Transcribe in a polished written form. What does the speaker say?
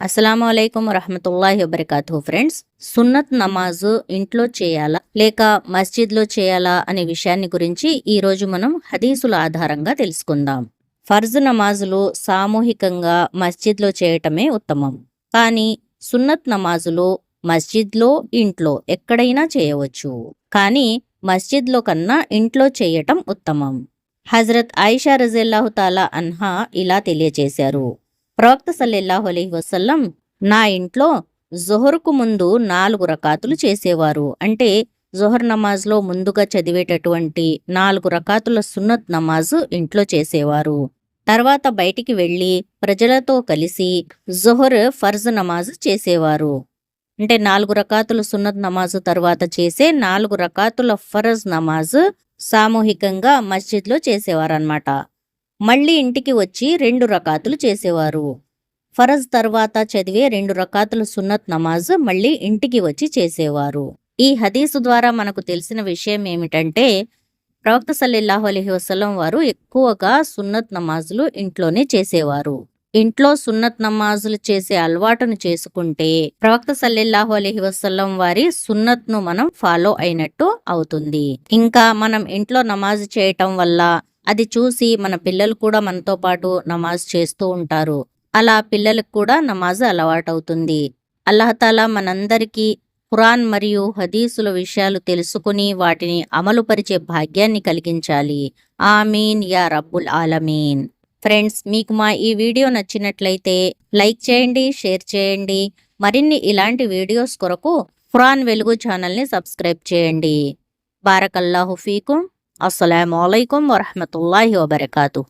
అస్సలాము అలైకుం వరహమతుల్లాహి వబర్కాతుహు ఫ్రెండ్స్. సున్నత్ నమాజు ఇంట్లో చేయాలా లేక మస్జిద్లో చేయాలా అనే విషయాన్ని గురించి ఈరోజు మనం హదీసుల ఆధారంగా తెలుసుకుందాం. ఫర్జ్ నమాజులు సామూహికంగా మస్జిద్లో చేయటమే ఉత్తమం. కానీ సున్నత్ నమాజులు మస్జిద్లో ఇంట్లో ఎక్కడైనా చేయవచ్చు. కానీ మస్జిద్లో కన్నా ఇంట్లో చేయటం ఉత్తమం. హజరత్ ఆయిషా రజల్లాహు తాలా అన్హా ఇలా తెలియచేశారు. ప్రవక్త సల్లల్లాహు అలైహి వసల్లం నా ఇంట్లో జొహర్కు ముందు 4 రకాతులు చేసేవారు. అంటే జొహర్ నమాజ్లో ముందుగా చదివేటటువంటి 4 రకాతుల సున్నత్ నమాజు ఇంట్లో చేసేవారు. తర్వాత బయటికి వెళ్ళి ప్రజలతో కలిసి జొహర్ ఫర్జ్ నమాజు చేసేవారు. అంటే 4 రకాతుల సున్నత్ నమాజు తర్వాత చేసే 4 రకాతుల ఫరజ్ నమాజు సామూహికంగా మస్జిద్లో చేసేవారన్నమాట. మళ్ళీ ఇంటికి వచ్చి 2 రకాతులు చేసేవారు. ఫరజ్ తర్వాత చదివే 2 రకాతుల సున్నత్ నమాజ్ మళ్ళీ ఇంటికి వచ్చి చేసేవారు. ఈ హదీసు ద్వారా మనకు తెలిసిన విషయం ఏమిటంటే, ప్రవక్త సల్లల్లాహు అలైహి వసల్లం వారు ఎక్కువగా సున్నత్ నమాజులు ఇంట్లోనే చేసేవారు. ఇంట్లో సున్నత్ నమాజులు చేసే అలవాటును చేసుకుంటే ప్రవక్త సల్లల్లాహు అలైహి వసల్లం వారి సున్నత్ను మనం ఫాలో అయినట్టు అవుతుంది. ఇంకా మనం ఇంట్లో నమాజ్ చేయటం వల్ల అది చూసి మన పిల్లలు కూడా మనతో పాటు నమాజ్ చేస్తూ ఉంటారు. అలా పిల్లలకు కూడా నమాజ్ అలవాటవుతుంది. అల్లాహతాలా మనందరికీ ఖురాన్ మరియు హదీసుల విషయాలు తెలుసుకుని వాటిని అమలుపరిచే భాగ్యాన్ని కలిగించాలి. ఆమీన్ యా రబ్బుల్ ఆలమీన్. ఫ్రెండ్స్, మీకు మా ఈ వీడియో నచ్చినట్లయితే లైక్ చేయండి, షేర్ చేయండి. మరిన్ని ఇలాంటి వీడియోస్ కొరకు ఖురాన్ వెలుగు ఛానల్ని సబ్స్క్రైబ్ చేయండి. బారకల్లాహు ఫీకుం. అస్సలాము అలైకుం వరహమతుల్లాహి వబర్కాతుహు.